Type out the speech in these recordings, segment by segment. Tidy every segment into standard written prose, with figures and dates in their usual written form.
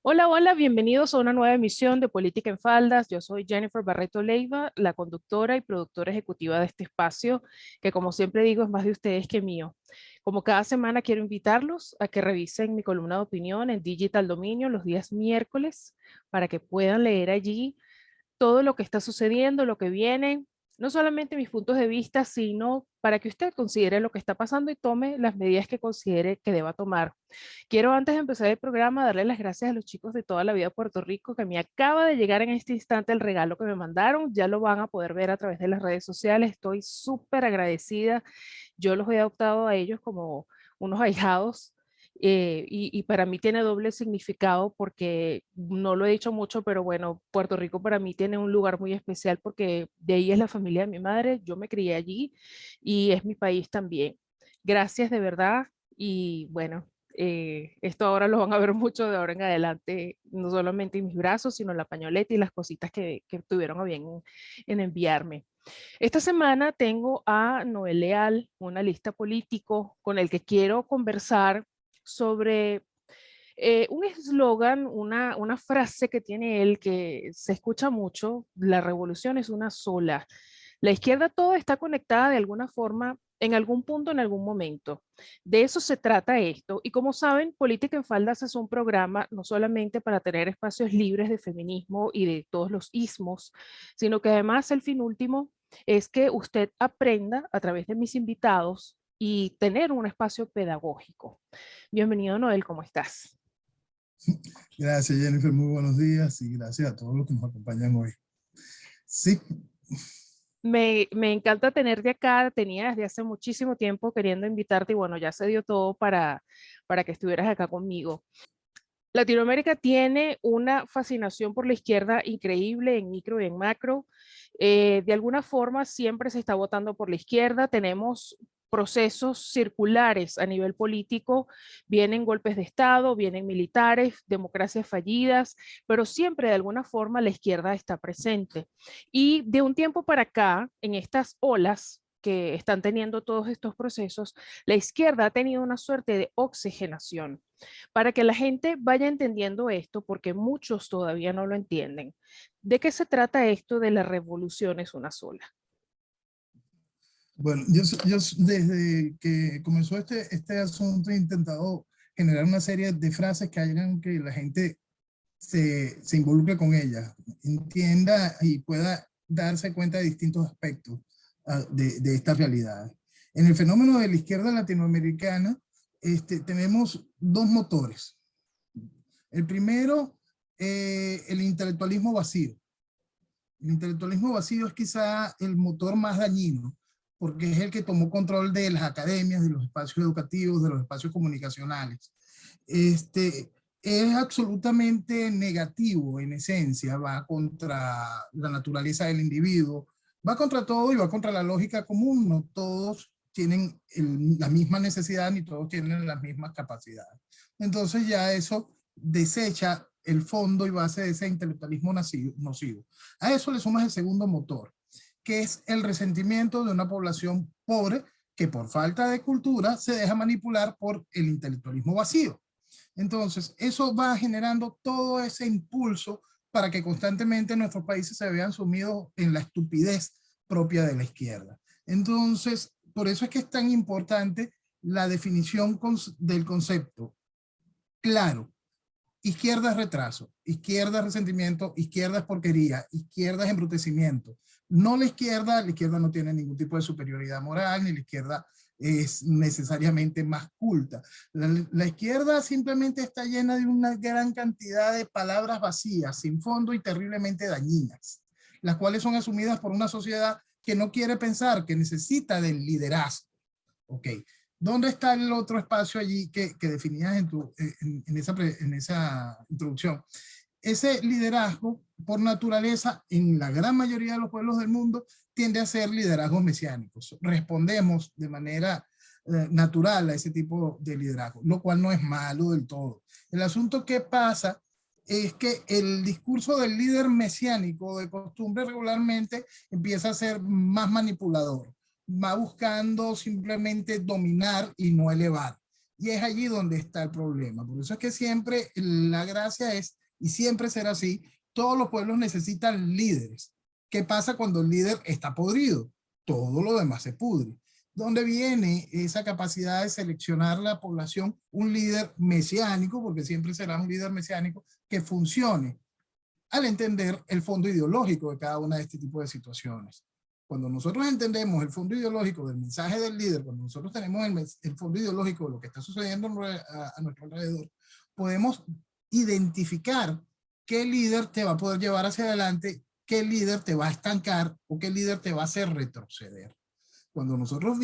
Hola, hola, bienvenidos a una nueva emisión de Política en Faldas. Yo soy Jennifer Barreto Leiva, la conductora y productora ejecutiva de este espacio, que como siempre digo es más de ustedes que mío. Como cada semana quiero invitarlos a que revisen mi columna de opinión en Digital Dominio los días miércoles para que puedan leer allí todo lo que está sucediendo, lo que viene, no solamente mis puntos de vista, sino para que usted considere lo que está pasando y tome las medidas que considere que deba tomar. Quiero antes de empezar el programa darle las gracias a los chicos de toda la vida de Puerto Rico que me acaba de llegar en este instante el regalo que me mandaron. Ya lo van a poder ver a través de las redes sociales. Estoy súper agradecida. Yo los he adoptado a ellos como unos ahijados. Y para mí tiene doble significado porque no lo he dicho mucho, pero bueno, Puerto Rico para mí tiene un lugar muy especial porque de ahí es la familia de mi madre, yo me crié allí y es mi país también. Gracias de verdad y bueno, esto ahora lo van a ver mucho de ahora en adelante, no solamente en mis brazos, sino en la pañoleta y las cositas que tuvieron a bien en enviarme. Esta semana tengo a Noel Leal, un analista político con el que quiero conversar sobre un eslogan, una frase que tiene él que se escucha mucho: la revolución es una sola. La izquierda todo está conectada de alguna forma, en algún punto, en algún momento. De eso se trata esto. Y como saben, Política en Faldas es un programa no solamente para tener espacios libres de feminismo y de todos los ismos, sino que además el fin último es que usted aprenda a través de mis invitados y tener un espacio pedagógico. Bienvenido, Noel, ¿cómo estás? Gracias, Jennifer. Muy buenos días y gracias a todos los que nos acompañan hoy. Sí, Me encanta tenerte acá, tenía desde hace muchísimo tiempo queriendo invitarte y bueno, ya se dio todo para que estuvieras acá conmigo. Latinoamérica tiene una fascinación por la izquierda increíble en micro y en macro. De alguna forma siempre se está votando por la izquierda. Tenemos procesos circulares a nivel político, vienen golpes de Estado, vienen militares, democracias fallidas, pero siempre de alguna forma la izquierda está presente. Y de un tiempo para acá, en estas olas que están teniendo todos estos procesos, la izquierda ha tenido una suerte de oxigenación para que la gente vaya entendiendo esto, porque muchos todavía no lo entienden. ¿De qué se trata esto de la revolución es una sola? bueno, desde que comenzó este asunto he intentado generar una serie de frases que hagan que la gente se involucre con ellas, entienda y pueda darse cuenta de distintos aspectos de esta realidad. En el fenómeno de la izquierda latinoamericana, tenemos dos motores. El primero, el intelectualismo vacío. El intelectualismo vacío es quizá el motor más dañino, porque es el que tomó control de las academias, de los espacios educativos, de los espacios comunicacionales. Es absolutamente negativo en esencia, va contra la naturaleza del individuo, va contra todo y va contra la lógica común. No todos tienen la misma necesidad ni todos tienen las mismas capacidades. Entonces ya eso desecha el fondo y base de ese intelectualismo nocivo. A eso le sumas el segundo motor, que es el resentimiento de una población pobre que por falta de cultura se deja manipular por el intelectualismo vacío. Entonces, eso va generando todo ese impulso para que constantemente nuestros países se vean sumidos en la estupidez propia de la izquierda. Entonces, por eso es que es tan importante la definición del concepto claro. Izquierda es retraso, izquierda es resentimiento, izquierda es porquería, izquierda es embrutecimiento. No la izquierda no tiene ningún tipo de superioridad moral, ni la izquierda es necesariamente más culta. La izquierda simplemente está llena de una gran cantidad de palabras vacías, sin fondo y terriblemente dañinas, las cuales son asumidas por una sociedad que no quiere pensar, que necesita del liderazgo. Ok, ¿dónde está el otro espacio allí que definías en esa introducción? Ese liderazgo, por naturaleza, en la gran mayoría de los pueblos del mundo, tiende a ser liderazgos mesiánicos. Respondemos de manera natural a ese tipo de liderazgo, lo cual no es malo del todo. El asunto que pasa es que el discurso del líder mesiánico de costumbre regularmente empieza a ser más manipulador, va buscando simplemente dominar y no elevar. Y es allí donde está el problema. Por eso es que siempre la gracia es, y siempre será así, todos los pueblos necesitan líderes. ¿Qué pasa cuando el líder está podrido? Todo lo demás se pudre. ¿Dónde viene esa capacidad de seleccionar la población? Un líder mesiánico, porque siempre será un líder mesiánico, que funcione al entender el fondo ideológico de cada una de este tipo de situaciones. Cuando nosotros entendemos el fondo ideológico del mensaje del líder, cuando nosotros tenemos el fondo ideológico de lo que está sucediendo a nuestro alrededor, podemos identificar qué líder te va a poder llevar hacia adelante, qué líder te va a estancar o qué líder te va a hacer retroceder. Cuando nosotros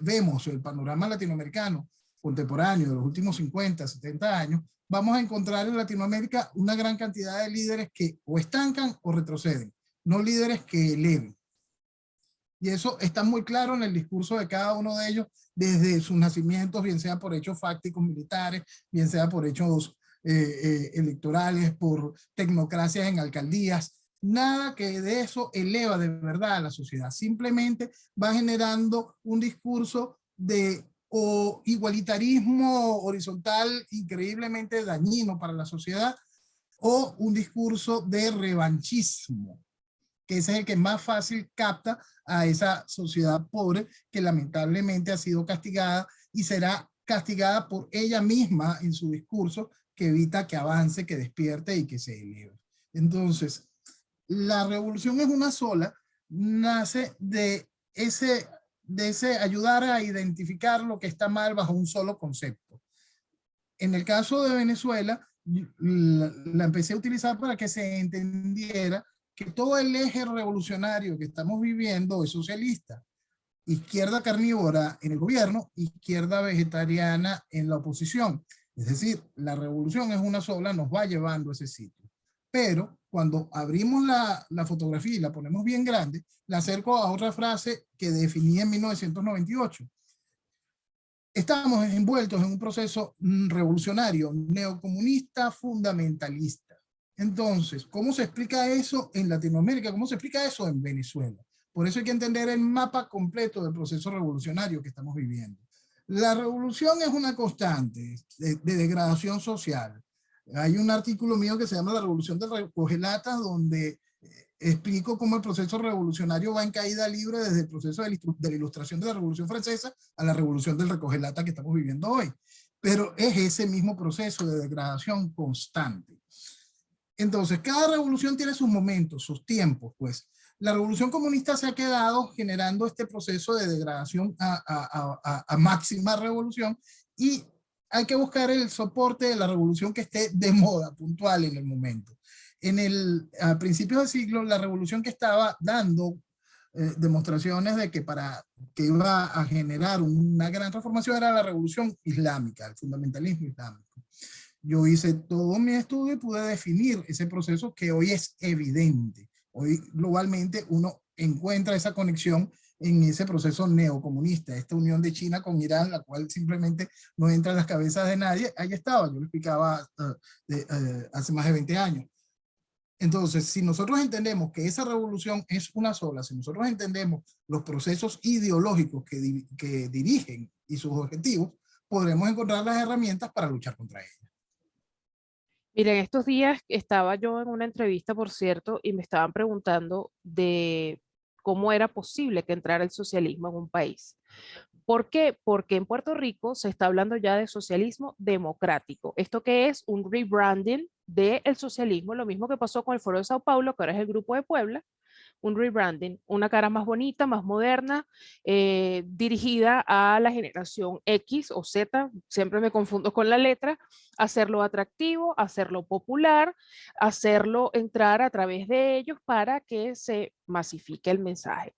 vemos el panorama latinoamericano contemporáneo de los últimos 50, 70 años, vamos a encontrar en Latinoamérica una gran cantidad de líderes que o estancan o retroceden, no líderes que eleven. Y eso está muy claro en el discurso de cada uno de ellos desde sus nacimientos, bien sea por hechos fácticos militares, bien sea por hechos electorales, por tecnocracias en alcaldías. Nada que de eso eleva de verdad a la sociedad. Simplemente va generando un discurso de o igualitarismo horizontal increíblemente dañino para la sociedad, o un discurso de revanchismo, que ese es el que más fácil capta a esa sociedad pobre que lamentablemente ha sido castigada y será castigada por ella misma en su discurso, que evita que avance, que despierte y que se eleve. Entonces, la revolución es una sola, nace de ese ayudar a identificar lo que está mal bajo un solo concepto. En el caso de Venezuela, la empecé a utilizar para que se entendiera que todo el eje revolucionario que estamos viviendo es socialista. Izquierda carnívora en el gobierno, izquierda vegetariana en la oposición. Es decir, la revolución es una sola, nos va llevando a ese sitio. Pero cuando abrimos la fotografía y la ponemos bien grande, la acerco a otra frase que definí en 1998. Estamos envueltos en un proceso revolucionario, neocomunista, fundamentalista. Entonces, ¿cómo se explica eso en Latinoamérica? ¿Cómo se explica eso en Venezuela? Por eso hay que entender el mapa completo del proceso revolucionario que estamos viviendo. La revolución es una constante de degradación social. Hay un artículo mío que se llama La Revolución del Recogelatas, donde explico cómo el proceso revolucionario va en caída libre desde el proceso de la ilustración de la Revolución Francesa a la revolución del recogelata que estamos viviendo hoy. Pero es ese mismo proceso de degradación constante. Entonces, cada revolución tiene sus momentos, sus tiempos, pues. La revolución comunista se ha quedado generando este proceso de degradación a máxima revolución, y hay que buscar el soporte de la revolución que esté de moda, puntual en el momento. A principios del siglo, la revolución que estaba dando demostraciones de que iba a generar una gran transformación era la revolución islámica, el fundamentalismo islámico. Yo hice todo mi estudio y pude definir ese proceso que hoy es evidente. Hoy globalmente uno encuentra esa conexión en ese proceso neocomunista, esta unión de China con Irán, la cual simplemente no entra en las cabezas de nadie. Ahí estaba, yo lo explicaba hace más de 20 años. Entonces, si nosotros entendemos que esa revolución es una sola, si nosotros entendemos los procesos ideológicos que dirigen y sus objetivos, podremos encontrar las herramientas para luchar contra ella. Miren, estos días estaba yo en una entrevista, por cierto, y me estaban preguntando de cómo era posible que entrara el socialismo en un país. ¿Por qué? Porque en Puerto Rico se está hablando ya de socialismo democrático. ¿Esto qué es? Un rebranding del socialismo, lo mismo que pasó con el Foro de Sao Paulo, que ahora es el Grupo de Puebla, un rebranding, una cara más bonita, más moderna, dirigida a la generación X o Z, siempre me confundo con la letra, hacerlo atractivo, hacerlo popular, hacerlo entrar a través de ellos para que se masifique el mensaje.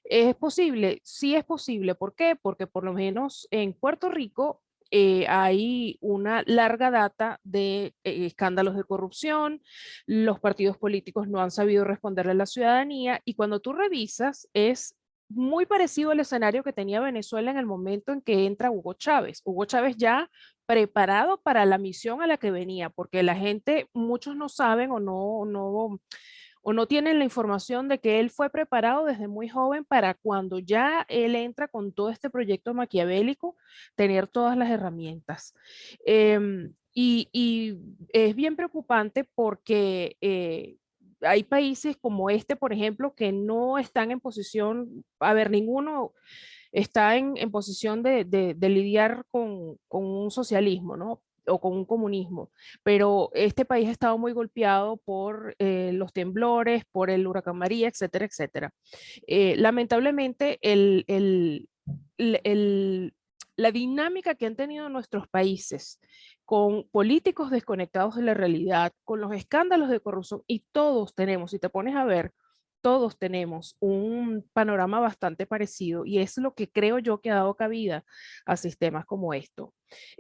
¿Es posible? Sí es posible. ¿Por qué? Porque por lo menos en Puerto Rico hay una larga data de escándalos de corrupción, los partidos políticos no han sabido responderle a la ciudadanía, y cuando tú revisas es muy parecido al escenario que tenía Venezuela en el momento en que entra Hugo Chávez. Hugo Chávez ya preparado para la misión a la que venía, porque la gente, muchos no saben o no tienen la información de que él fue preparado desde muy joven para cuando ya él entra con todo este proyecto maquiavélico, tener todas las herramientas. Y es bien preocupante porque hay países como este, por ejemplo, que no están en posición, a ver, ninguno está en posición de lidiar con un socialismo, ¿no? O con un comunismo, pero este país ha estado muy golpeado por los temblores, por el huracán María, etcétera, etcétera. Lamentablemente, el- el- la dinámica que han tenido nuestros países con políticos desconectados de la realidad, con los escándalos de corrupción, y todos tenemos, si te pones a ver, todos tenemos un panorama bastante parecido y es lo que creo yo que ha dado cabida a sistemas como esto.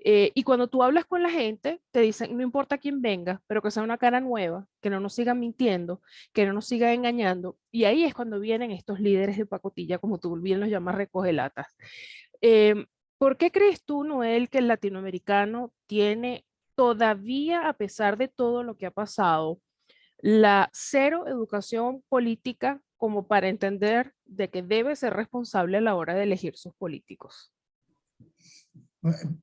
Y cuando tú hablas con la gente, te dicen, no importa quién venga, pero que sea una cara nueva, que no nos siga mintiendo, que no nos siga engañando. Y ahí es cuando vienen estos líderes de pacotilla, como tú bien los llamas, recogelatas. Eh, ¿Por qué crees tú, Noel, que el latinoamericano tiene todavía, a pesar de todo lo que ha pasado, la cero educación política como para entender de que debe ser responsable a la hora de elegir sus políticos?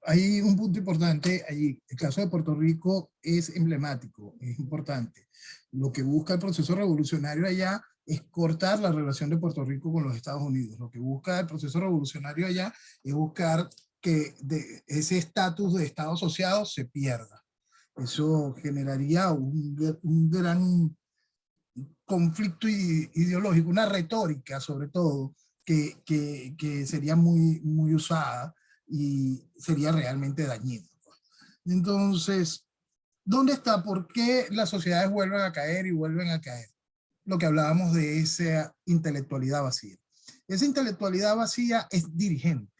Hay un punto importante allí. El caso de Puerto Rico es emblemático, es importante. Lo que busca el proceso revolucionario allá es cortar la relación de Puerto Rico con los Estados Unidos. Lo que busca el proceso revolucionario allá es buscar que ese estatus de Estado asociado se pierda. Eso generaría un gran conflicto ideológico, una retórica sobre todo, que sería muy usada y sería realmente dañina. Entonces, ¿dónde está? ¿Por qué las sociedades vuelven a caer y vuelven a caer? Lo que hablábamos de esa intelectualidad vacía. Esa intelectualidad vacía es dirigente,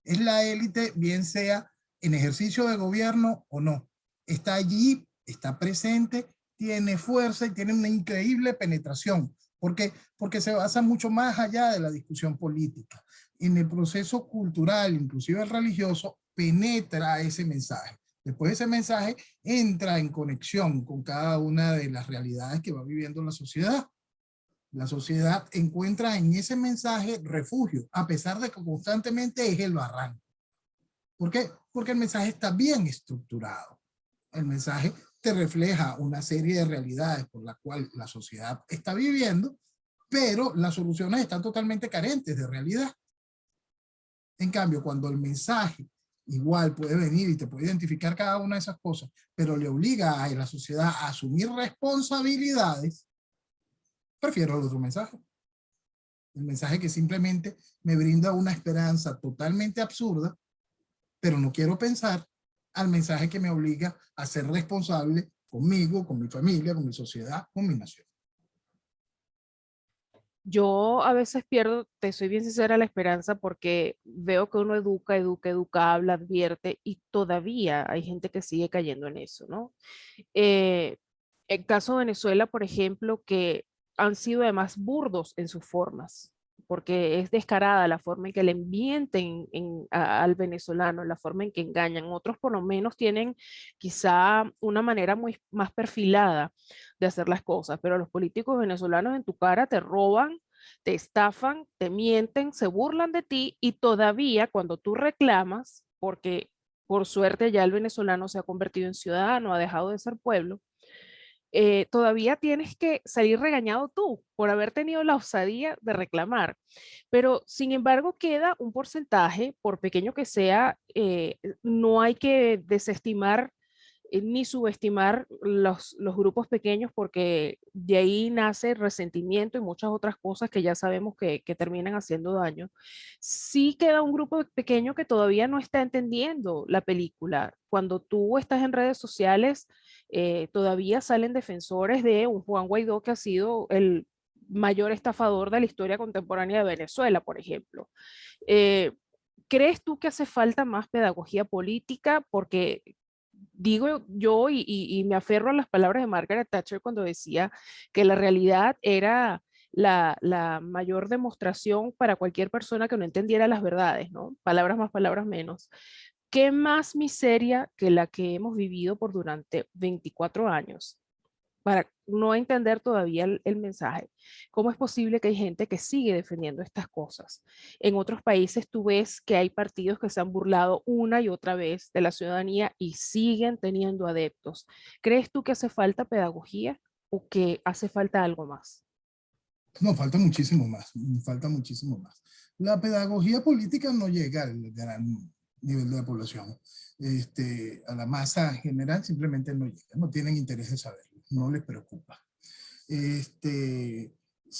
es la élite, bien sea en ejercicio de gobierno o no. Está allí, está presente, tiene fuerza y tiene una increíble penetración. ¿Por qué? Porque se basa mucho más allá de la discusión política. En el proceso cultural, inclusive el religioso, penetra ese mensaje. Después ese mensaje entra en conexión con cada una de las realidades que va viviendo la sociedad. La sociedad encuentra en ese mensaje refugio, a pesar de que constantemente es el barranco. ¿Por qué? Porque el mensaje está bien estructurado. El mensaje te refleja una serie de realidades por las cuales la sociedad está viviendo, pero las soluciones están totalmente carentes de realidad. En cambio, cuando el mensaje igual puede venir y te puede identificar cada una de esas cosas, pero le obliga a la sociedad a asumir responsabilidades, prefiero el otro mensaje. El mensaje que simplemente me brinda una esperanza totalmente absurda, pero no quiero pensar, al mensaje que me obliga a ser responsable conmigo, con mi familia, con mi sociedad, con mi nación. Yo a veces pierdo, te soy bien sincera, la esperanza porque veo que uno educa, educa, educa, habla, advierte y todavía hay gente que sigue cayendo en eso, ¿no? Eh, el caso de Venezuela, por ejemplo, que han sido además burdos en sus formas, porque es descarada la forma en que le mienten al venezolano, la forma en que engañan. Otros por lo menos tienen quizá una manera muy más perfilada de hacer las cosas, pero los políticos venezolanos en tu cara te roban, te estafan, te mienten, se burlan de ti y todavía cuando tú reclamas, porque por suerte ya el venezolano se ha convertido en ciudadano, ha dejado de ser pueblo, todavía tienes que salir regañado tú por haber tenido la osadía de reclamar. Pero sin embargo queda un porcentaje, por pequeño que sea, no hay que desestimar ni subestimar los grupos pequeños porque de ahí nace resentimiento y muchas otras cosas que ya sabemos que terminan haciendo daño. Sí queda un grupo pequeño que todavía no está entendiendo la película. Cuando tú estás en redes sociales, todavía salen defensores de un Juan Guaidó que ha sido el mayor estafador de la historia contemporánea de Venezuela, por ejemplo. Eh, ¿Crees tú que hace falta más pedagogía política? Porque digo yo y me aferro a las palabras de Margaret Thatcher cuando decía que la realidad era la mayor demostración para cualquier persona que no entendiera las verdades, ¿no? Palabras más, palabras menos. ¿Qué más miseria que la que hemos vivido por durante 24 años para no entender todavía el mensaje. ¿Cómo es posible que hay gente que sigue defendiendo estas cosas? En otros países tú ves que hay partidos que se han burlado una y otra vez de la ciudadanía y siguen teniendo adeptos. ¿Crees tú que hace falta pedagogía o que hace falta algo más? No, falta muchísimo más, falta muchísimo más. La pedagogía política no llega al gran nivel de la población. A la masa general simplemente no llega, no tienen interés de saberlo, no les preocupa. Este,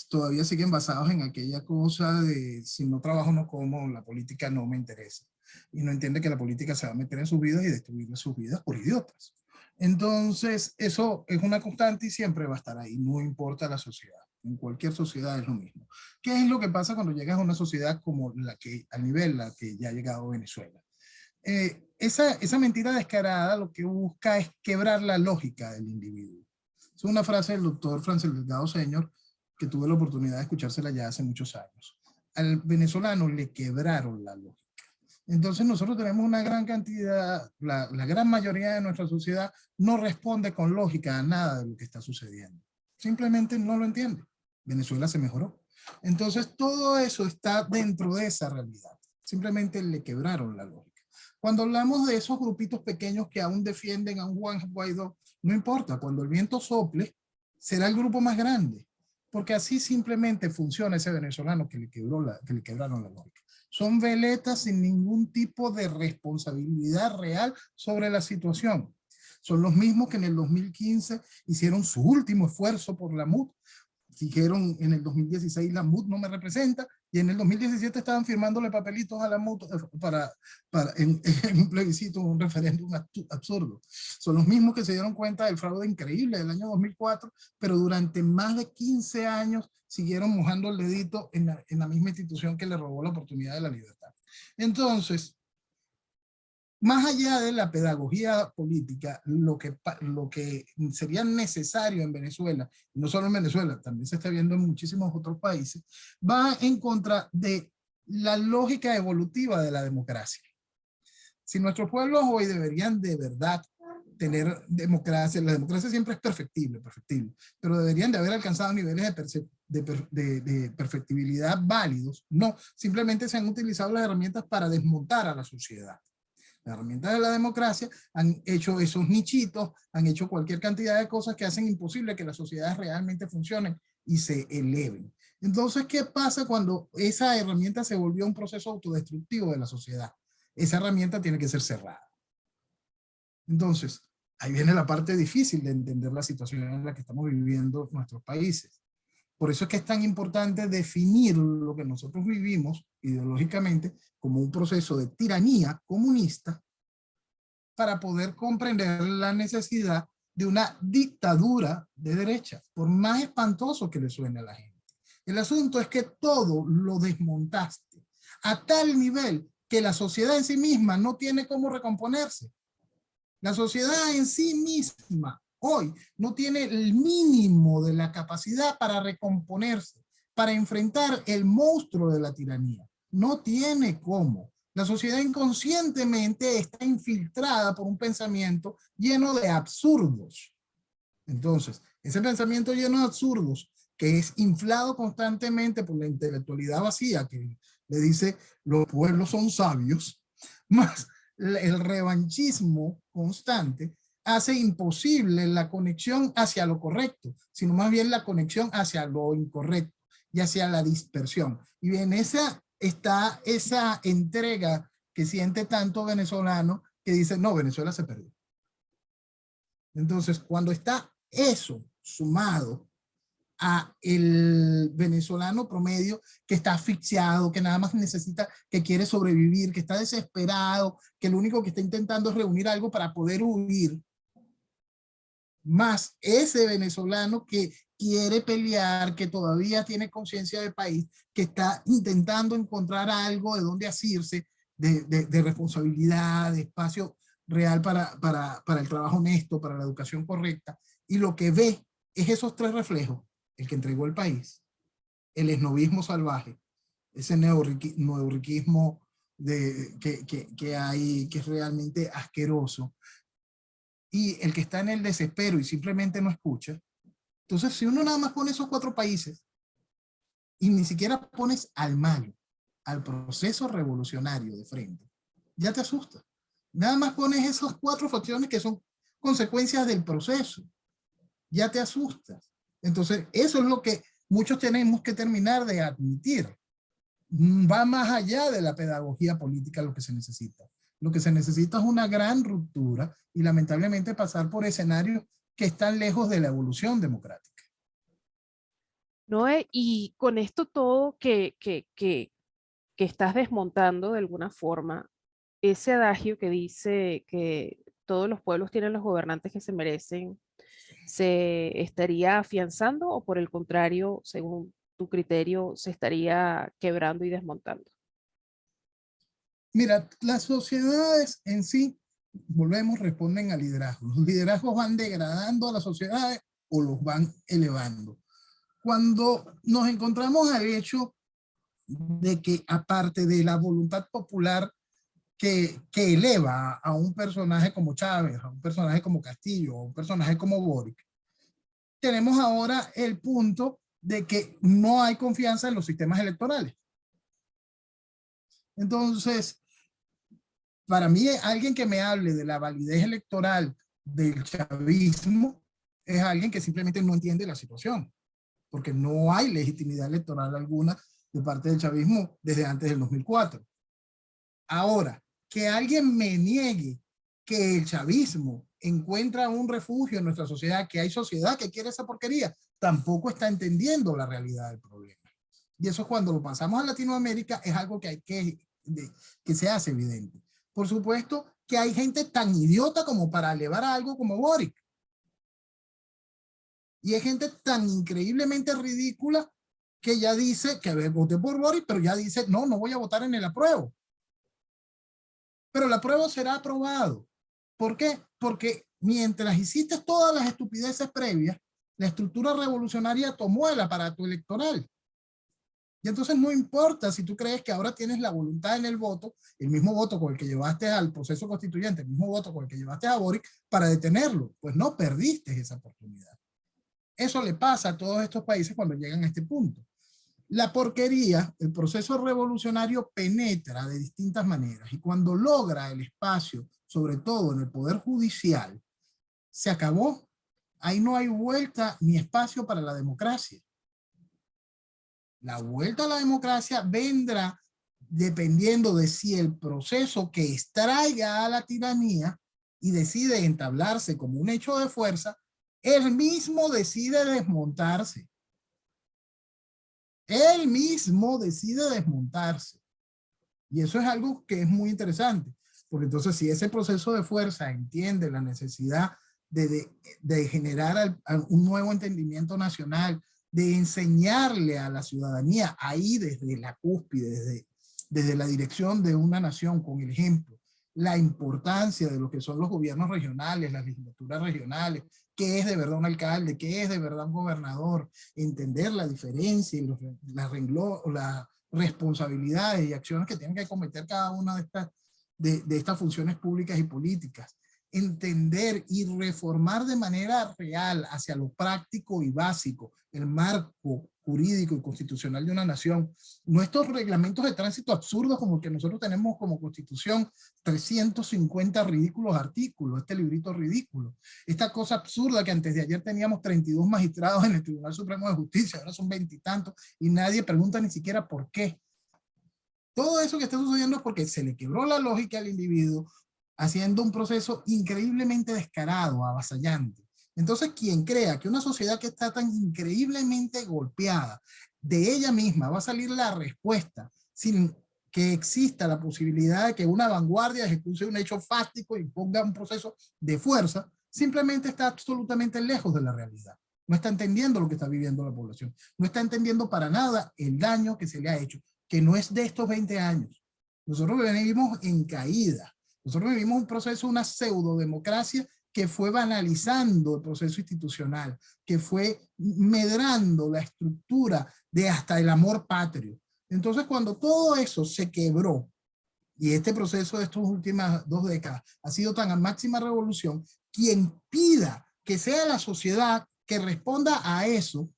Todavía siguen basados en aquella cosa de si no trabajo no como, la política no me interesa. Y no entiende que la política se va a meter en sus vidas y destruir sus vidas por idiotas. Entonces, eso es una constante y siempre va a estar ahí, no importa la sociedad. En cualquier sociedad es lo mismo. ¿Qué es lo que pasa cuando llegas a una sociedad como la que, al nivel la que ya ha llegado Venezuela? Esa mentira descarada lo que busca es quebrar la lógica del individuo. Es una frase del doctor Francis Delgado Señor, que tuve la oportunidad de escuchársela ya hace muchos años. Al venezolano le quebraron la lógica. Entonces nosotros tenemos una gran cantidad, la gran mayoría de nuestra sociedad no responde con lógica a nada de lo que está sucediendo. Simplemente no lo entiende. Venezuela se mejoró. Entonces todo eso está dentro de esa realidad. Simplemente le quebraron la lógica. Cuando hablamos de esos grupitos pequeños que aún defienden a un Juan Guaidó, no importa, cuando el viento sople, será el grupo más grande. Porque así simplemente funciona ese venezolano que le quebraron la lógica. Son veletas sin ningún tipo de responsabilidad real sobre la situación. Son los mismos que en el 2015 hicieron su último esfuerzo por la MUD. Dijeron en el 2016 la MUD no me representa, y en el 2017 estaban firmándole papelitos a la MUD en un plebiscito, un referéndum absurdo. Son los mismos que se dieron cuenta del fraude increíble del año 2004, pero durante más de 15 años siguieron mojando el dedito en la misma institución que le robó la oportunidad de la libertad. Entonces, más allá de la pedagogía política, lo que sería necesario en Venezuela, no solo en Venezuela, también se está viendo en muchísimos otros países, va en contra de la lógica evolutiva de la democracia. Si nuestros pueblos hoy deberían de verdad tener democracia, la democracia siempre es perfectible, pero deberían de haber alcanzado niveles de perfectibilidad válidos, no, simplemente se han utilizado las herramientas para desmontar a la sociedad. Las herramientas de la democracia han hecho esos nichitos, han hecho cualquier cantidad de cosas que hacen imposible que las sociedades realmente funcionen y se eleven. Entonces, ¿qué pasa cuando esa herramienta se volvió un proceso autodestructivo de la sociedad? Esa herramienta tiene que ser cerrada. Entonces, ahí viene la parte difícil de entender la situación en la que estamos viviendo nuestros países. Por eso es que es tan importante definir lo que nosotros vivimos ideológicamente como un proceso de tiranía comunista para poder comprender la necesidad de una dictadura de derecha, por más espantoso que le suene a la gente. El asunto es que todo lo desmontaste a tal nivel que la sociedad en sí misma no tiene cómo recomponerse. La sociedad en sí misma hoy no tiene el mínimo de la capacidad para recomponerse, para enfrentar el monstruo de la tiranía. No tiene cómo. La sociedad inconscientemente está infiltrada por un pensamiento lleno de absurdos. Entonces, ese pensamiento lleno de absurdos, que es inflado constantemente por la intelectualidad vacía, que le dice los pueblos son sabios, más el revanchismo constante, hace imposible la conexión hacia lo correcto, sino más bien la conexión hacia lo incorrecto y hacia la dispersión. Y en esa está esa entrega que siente tanto venezolano que dice, no, Venezuela se perdió. Entonces, cuando está eso sumado a el venezolano promedio que está asfixiado, que nada más necesita, que quiere sobrevivir, que está desesperado, que lo único que está intentando es reunir algo para poder huir, más ese venezolano que quiere pelear, que todavía tiene conciencia del país, que está intentando encontrar algo de donde asirse, de responsabilidad, de espacio real para el trabajo honesto, para la educación correcta, y lo que ve es esos tres reflejos: el que entregó el país, el esnovismo salvaje, ese neoriquismo que hay, que es realmente asqueroso, y el que está en el desespero y simplemente no escucha, Entonces, si uno nada más pone esos 4 países y ni siquiera pones al malo, al proceso revolucionario de frente, ya te asusta. Nada más pones esas 4 facciones que son consecuencias del proceso, ya te asustas. Entonces, eso es lo que muchos tenemos que terminar de admitir. Va más allá de la pedagogía política lo que se necesita. Lo que se necesita es una gran ruptura y lamentablemente pasar por escenarios que están lejos de la evolución democrática. Noé, y con esto todo que estás desmontando de alguna forma, ese adagio que dice que todos los pueblos tienen los gobernantes que se merecen, ¿se estaría afianzando o por el contrario, según tu criterio, se estaría quebrando y desmontando? Mira, las sociedades en sí, volvemos, responden al liderazgo. Los liderazgos van degradando a las sociedades o los van elevando. Cuando nos encontramos al hecho de que aparte de la voluntad popular que eleva a un personaje como Chávez, a un personaje como Castillo, a un personaje como Boric, tenemos ahora el punto de que no hay confianza en los sistemas electorales. Entonces, para mí, alguien que me hable de la validez electoral del chavismo es alguien que simplemente no entiende la situación, porque no hay legitimidad electoral alguna de parte del chavismo desde antes del 2004. Ahora, que alguien me niegue que el chavismo encuentra un refugio en nuestra sociedad, que hay sociedad que quiere esa porquería, tampoco está entendiendo la realidad del problema. Y eso cuando lo pasamos a Latinoamérica es algo que hay que se hace evidente. Por supuesto que hay gente tan idiota como para elevar a algo como Boric. Y hay gente tan increíblemente ridícula que ya dice que voté por Boric, pero ya dice, no, no voy a votar en el apruebo. Pero el apruebo será aprobado. ¿Por qué? Porque mientras hiciste todas las estupideces previas, la estructura revolucionaria tomó el aparato electoral. Y entonces no importa si tú crees que ahora tienes la voluntad en el voto, el mismo voto con el que llevaste al proceso constituyente, el mismo voto con el que llevaste a Boric para detenerlo. Pues no, perdiste esa oportunidad. Eso le pasa a todos estos países cuando llegan a este punto. La porquería, el proceso revolucionario penetra de distintas maneras y cuando logra el espacio, sobre todo en el poder judicial, se acabó. Ahí no hay vuelta ni espacio para la democracia. La vuelta a la democracia vendrá dependiendo de si el proceso que extraiga a la tiranía y decide entablarse como un hecho de fuerza, él mismo decide desmontarse. Él mismo decide desmontarse. Y eso es algo que es muy interesante, porque entonces si ese proceso de fuerza entiende la necesidad de generar un nuevo entendimiento nacional, de enseñarle a la ciudadanía ahí desde la cúspide, desde la dirección de una nación con el ejemplo, la importancia de lo que son los gobiernos regionales, las legislaturas regionales, qué es de verdad un alcalde, qué es de verdad un gobernador, entender la diferencia y las responsabilidades y acciones que tienen que cometer cada una de estas funciones públicas y políticas, entender y reformar de manera real hacia lo práctico y básico el marco jurídico y constitucional de una nación. No estos reglamentos de tránsito absurdos como el que nosotros tenemos como constitución, 350 ridículos artículos, este librito ridículo. Esta cosa absurda que antes de ayer teníamos 32 magistrados en el Tribunal Supremo de Justicia, ahora son 20 y tantos, y nadie pregunta ni siquiera por qué. Todo eso que está sucediendo es porque se le quebró la lógica al individuo, haciendo un proceso increíblemente descarado, avasallante. Entonces, quien crea que una sociedad que está tan increíblemente golpeada de ella misma va a salir la respuesta sin que exista la posibilidad de que una vanguardia ejecute un hecho fáctico y ponga un proceso de fuerza, simplemente está absolutamente lejos de la realidad. No está entendiendo lo que está viviendo la población. No está entendiendo para nada el daño que se le ha hecho, que no es de estos 20 años. Nosotros vivimos en caída. Nosotros vivimos un proceso, una pseudodemocracia que fue banalizando el proceso institucional, que fue medrando la estructura de hasta el amor patrio. Entonces, cuando todo eso se quebró, y este proceso de estas últimas 2 décadas ha sido tan a máxima revolución, quien pida que sea la sociedad que responda a eso,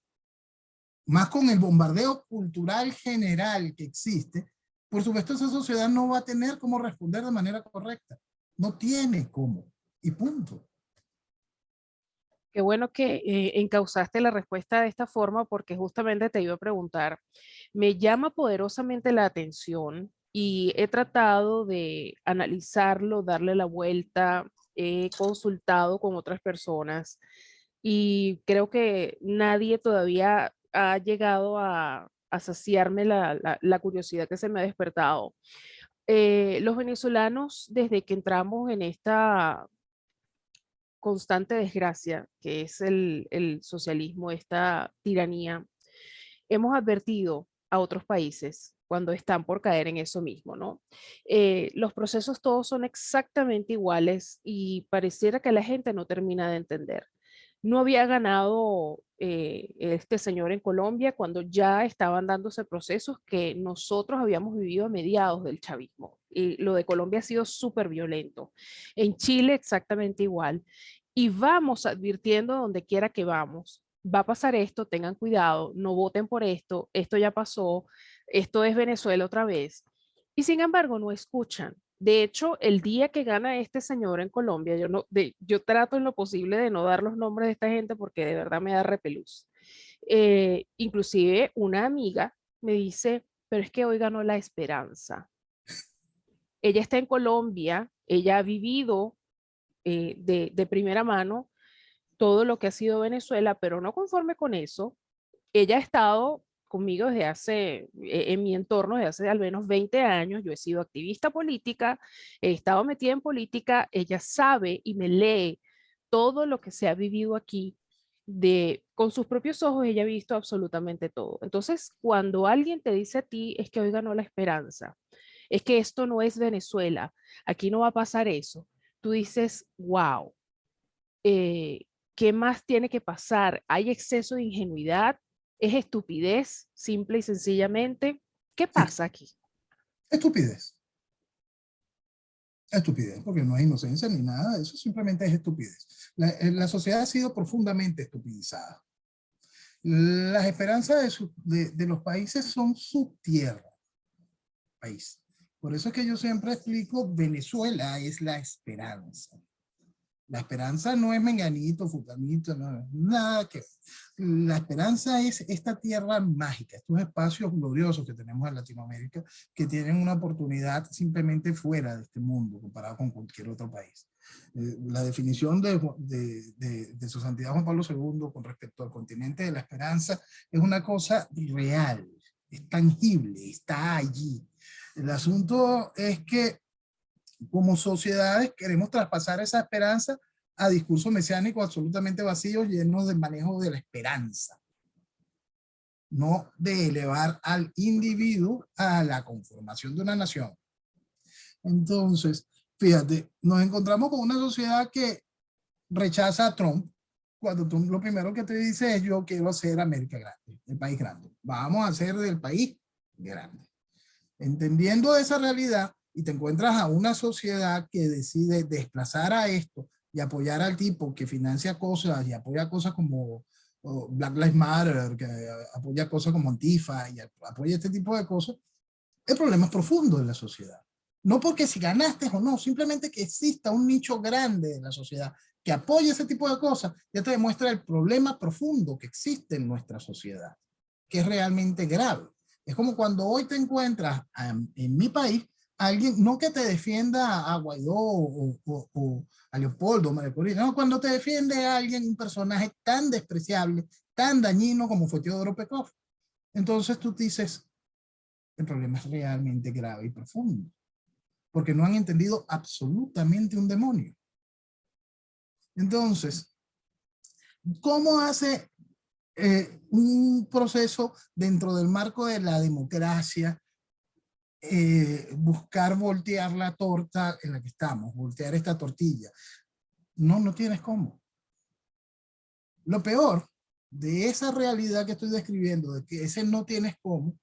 más con el bombardeo cultural general que existe, por supuesto esa sociedad no va a tener cómo responder de manera correcta. No tiene cómo. Y punto. Qué bueno que encauzaste la respuesta de esta forma porque justamente te iba a preguntar. Me llama poderosamente la atención y he tratado de analizarlo, darle la vuelta, he consultado con otras personas y creo que nadie todavía ha llegado a saciarme la curiosidad que se me ha despertado. Los venezolanos, desde que entramos en esta constante desgracia, que es el socialismo, esta tiranía, hemos advertido a otros países cuando están por caer en eso mismo, ¿no? Los procesos todos son exactamente iguales y pareciera que la gente no termina de entender. No había ganado este señor en Colombia cuando ya estaban dándose procesos que nosotros habíamos vivido a mediados del chavismo. Y lo de Colombia ha sido súper violento. En Chile exactamente igual. Y vamos advirtiendo donde quiera que vamos. Va a pasar esto, tengan cuidado, no voten por esto ya pasó, esto es Venezuela otra vez. Y sin embargo, no escuchan. De hecho, el día que gana este señor en Colombia, yo trato en lo posible de no dar los nombres de esta gente porque de verdad me da repelús. Inclusive una amiga me dice, pero es que hoy ganó la esperanza. Ella está en Colombia, ella ha vivido de primera mano todo lo que ha sido Venezuela, pero no conforme con eso, ella ha estado conmigo desde en mi entorno desde hace al menos 20 años, yo he sido activista política, he estado metida en política, ella sabe y me lee todo lo que se ha vivido aquí, con sus propios ojos ella ha visto absolutamente todo. Entonces, cuando alguien te dice a ti, es que hoy ganó la esperanza, es que esto no es Venezuela, aquí no va a pasar eso, tú dices, wow, eh, ¿qué más tiene que pasar? ¿Hay exceso de ingenuidad? ¿Es estupidez, simple y sencillamente? ¿Qué Sí, pasa aquí? estupidez. Estupidez, porque no hay inocencia ni nada, eso simplemente es estupidez. La sociedad ha sido profundamente estupidizada. Las esperanzas de los países son su tierra, país. Por eso es que yo siempre explico, Venezuela es la esperanza. La esperanza no es menganito, futanito, no, nada que ver. La esperanza es esta tierra mágica, estos espacios gloriosos que tenemos en Latinoamérica, que tienen una oportunidad simplemente fuera de este mundo, comparado con cualquier otro país. La definición de su santidad Juan Pablo II con respecto al continente de la esperanza es una cosa real, es tangible, está allí. El asunto es que como sociedades queremos traspasar esa esperanza a discursos mesiánicos absolutamente vacíos, llenos de manejo de la esperanza, no de elevar al individuo a la conformación de una nación. Entonces, fíjate, nos encontramos con una sociedad que rechaza a Trump, cuando Trump lo primero que te dice es yo quiero hacer América grande, el país grande. Vamos a hacer del país grande. Entendiendo esa realidad, y te encuentras a una sociedad que decide desplazar a esto y apoyar al tipo que financia cosas y apoya cosas como Black Lives Matter, que apoya cosas como Antifa y apoya este tipo de cosas, el problema es profundo en la sociedad. No porque si ganaste o no, simplemente que exista un nicho grande de la sociedad que apoye ese tipo de cosas, ya te demuestra el problema profundo que existe en nuestra sociedad, que es realmente grave. Es como cuando hoy te encuentras en mi país alguien, no que te defienda a Guaidó o a Leopoldo, María Corina, no, cuando te defiende a alguien, un personaje tan despreciable, tan dañino como fue Teodoro Pekov. Entonces tú dices, el problema es realmente grave y profundo, porque no han entendido absolutamente un demonio. Entonces, ¿cómo hace un proceso dentro del marco de la democracia buscar voltear la torta en la que estamos, voltear esta tortilla? No, no tienes cómo. Lo peor de esa realidad que estoy describiendo, de que ese no tienes cómo,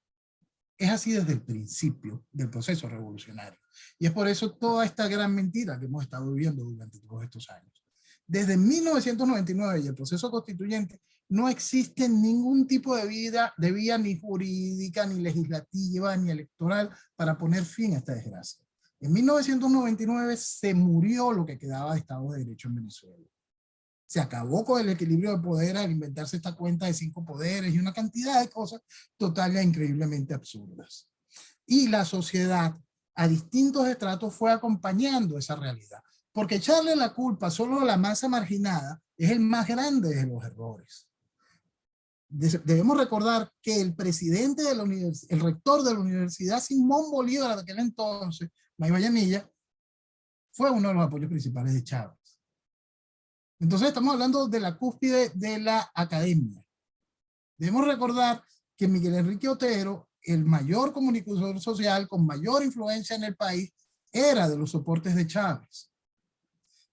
es así desde el principio del proceso revolucionario. Y es por eso toda esta gran mentira que hemos estado viviendo durante todos estos años. Desde 1999 y el proceso constituyente, no existe ningún tipo de vía ni jurídica, ni legislativa, ni electoral para poner fin a esta desgracia. En 1999 se murió lo que quedaba de Estado de Derecho en Venezuela. Se acabó con el equilibrio de poder al inventarse esta cuenta de 5 poderes y una cantidad de cosas total e increíblemente absurdas. Y la sociedad a distintos estratos fue acompañando esa realidad. Porque echarle la culpa solo a la masa marginada es el más grande de los errores. Debemos recordar que el presidente de la universidad, el rector de la universidad, Simón Bolívar, de aquel entonces, May Vallanilla, fue uno de los apoyos principales de Chávez. Entonces estamos hablando de la cúspide de la academia. Debemos recordar que Miguel Enrique Otero, el mayor comunicador social con mayor influencia en el país, era de los soportes de Chávez.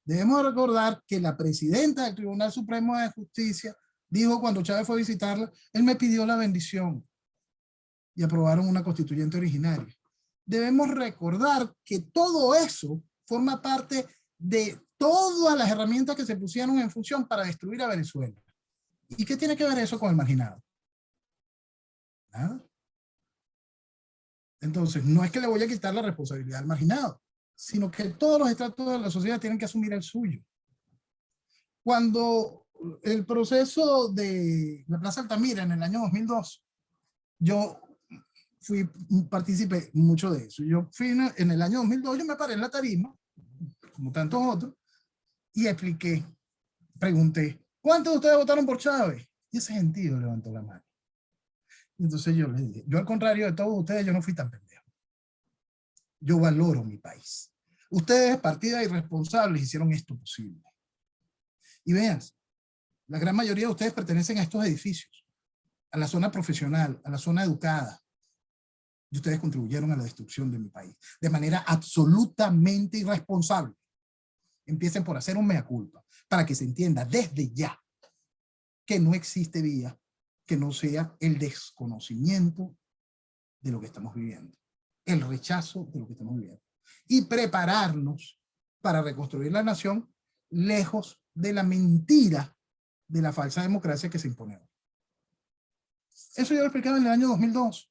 Debemos recordar que la presidenta del Tribunal Supremo de Justicia dijo cuando Chávez fue a visitarla, él me pidió la bendición y aprobaron una constituyente originaria. Debemos recordar que todo eso forma parte de todas las herramientas que se pusieron en función para destruir a Venezuela. ¿Y qué tiene que ver eso con el marginado? Nada. Entonces, no es que le voy a quitar la responsabilidad al marginado, sino que todos los estratos de la sociedad tienen que asumir el suyo. Cuando el proceso de la Plaza Altamira en el año 2002, yo participé mucho de eso. Yo fui en el año 2002, yo me paré en la tarima, como tantos otros, y expliqué, pregunté, ¿cuántos de ustedes votaron por Chávez? Y ese gentío levantó la mano. Y entonces yo le dije, yo al contrario de todos ustedes, yo no fui tan pendejo. Yo valoro mi país. Ustedes, partidas irresponsables, hicieron esto posible. Y vean, la gran mayoría de ustedes pertenecen a estos edificios, a la zona profesional, a la zona educada. Y ustedes contribuyeron a la destrucción de mi país de manera absolutamente irresponsable. Empiecen por hacer un mea culpa para que se entienda desde ya que no existe vía que no sea el desconocimiento de lo que estamos viviendo, el rechazo de lo que estamos viviendo y prepararnos para reconstruir la nación lejos de la mentira de la falsa democracia que se impone hoy. Eso yo lo explicaba en el año 2002.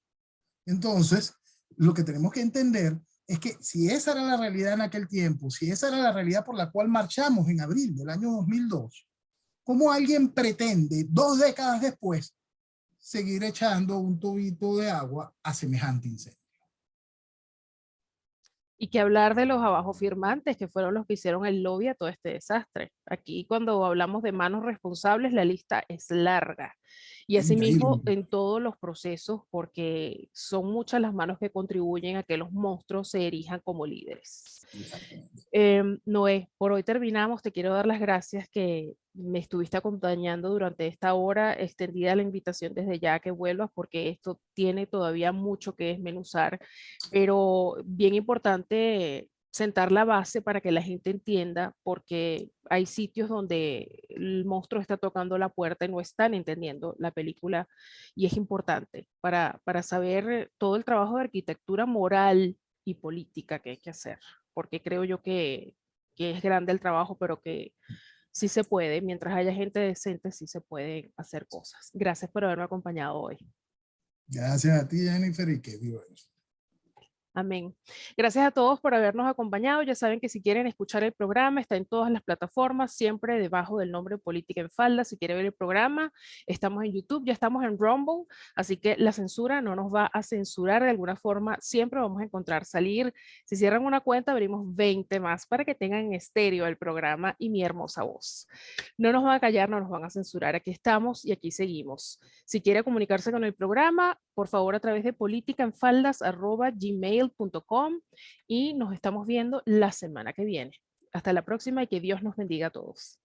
Entonces, lo que tenemos que entender es que si esa era la realidad en aquel tiempo, si esa era la realidad por la cual marchamos en abril del año 2002, ¿cómo alguien pretende 2 décadas después seguir echando un tubito de agua a semejante incendio? Y que hablar de los abajo firmantes, que fueron los que hicieron el lobby a todo este desastre. Aquí cuando hablamos de manos responsables, la lista es larga. Y asimismo Increíble. en todos los procesos, porque son muchas las manos que contribuyen a que los monstruos se erijan como líderes. Noé, por hoy terminamos. Te quiero dar las gracias que me estuviste acompañando durante esta hora, extendida la invitación desde ya que vuelvas, porque esto tiene todavía mucho que desmenuzar, pero bien importante sentar la base para que la gente entienda, porque hay sitios donde el monstruo está tocando la puerta y no están entendiendo la película, y es importante para saber todo el trabajo de arquitectura moral y política que hay que hacer, porque creo yo que es grande el trabajo, pero que sí se puede, mientras haya gente decente, sí se pueden hacer cosas. Gracias por haberme acompañado hoy. Gracias a ti, Jennifer, y que viva eso. Amén. Gracias a todos por habernos acompañado. Ya saben que si quieren escuchar el programa, está en todas las plataformas, siempre debajo del nombre Política en Falda. Si quiere ver el programa, estamos en YouTube, ya estamos en Rumble, así que la censura no nos va a censurar de alguna forma. Siempre vamos a encontrar salir. Si cierran una cuenta, abrimos 20 más para que tengan en estéreo el programa y mi hermosa voz. No nos van a callar, no nos van a censurar. Aquí estamos y aquí seguimos. Si quiere comunicarse con el programa, por favor, a través de politicaenfaldas@gmail.com y nos estamos viendo la semana que viene. Hasta la próxima y que Dios nos bendiga a todos.